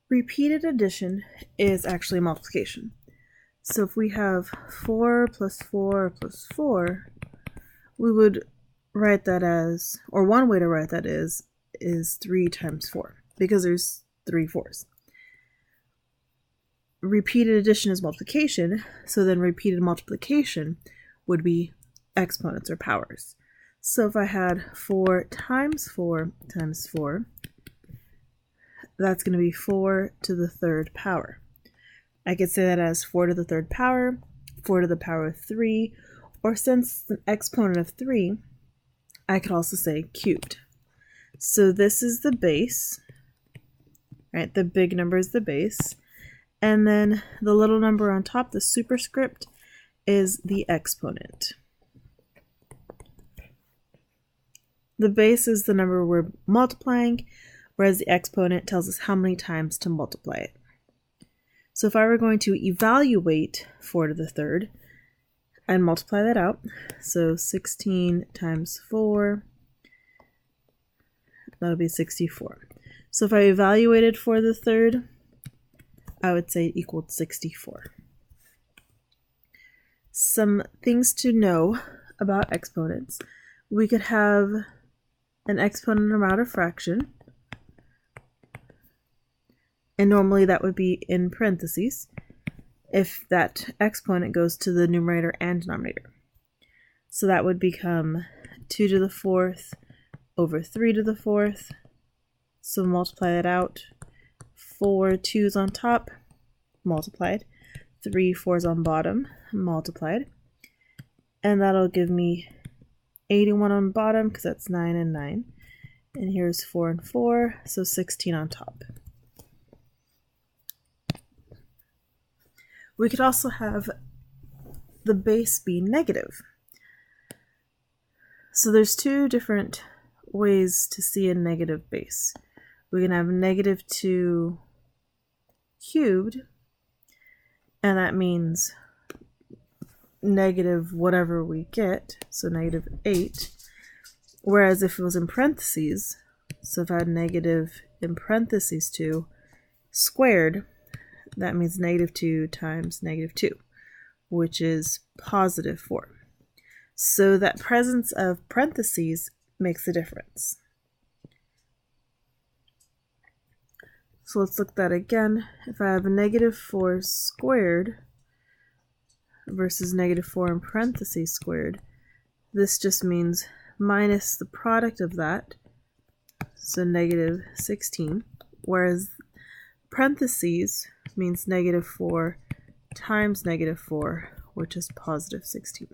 Repeated addition is actually multiplication. So if we have 4 plus 4 plus 4, we would write that as, or one way to write that is 3 times 4, because there's 3 4s. Repeated addition is multiplication, so then repeated multiplication would be exponents or powers. So if I had 4 times 4 times 4, that's going to be 4 to the third power. I could say that as 4 to the third power, 4 to the power of 3, or since it's an exponent of 3, I could also say cubed. So this is the base, right? The big number is the base. And then the little number on top, the superscript, is the exponent. The base is the number we're multiplying, whereas the exponent tells us how many times to multiply it. So if I were going to evaluate 4 to the third, I'd multiply that out. So 16 times 4, that would be 64. So if I evaluated 4 to the third, I would say it equaled 64. Some things to know about exponents. We could have an exponent amount of fraction, and normally that would be in parentheses if that exponent goes to the numerator and denominator. So that would become 2 to the 4th over 3 to the 4th. So multiply that out. 4 2's on top, multiplied. 3 4's on bottom, multiplied. And that'll give me 81 on bottom because that's 9 and 9. And here's 4 and 4, so 16 on top. We could also have the base be negative. So there's two different ways to see a negative base. We can have negative 2 cubed, and that means negative whatever we get, so negative 8. Whereas if it was in parentheses, so if I had negative in parentheses 2 squared, that means negative 2 times negative 2, which is positive 4. So that presence of parentheses makes a difference. So let's look at that again. If I have a negative 4 squared versus negative 4 in parentheses squared, this just means minus the product of that, so negative 16, whereas parentheses means negative 4 times negative 4, which is positive 16.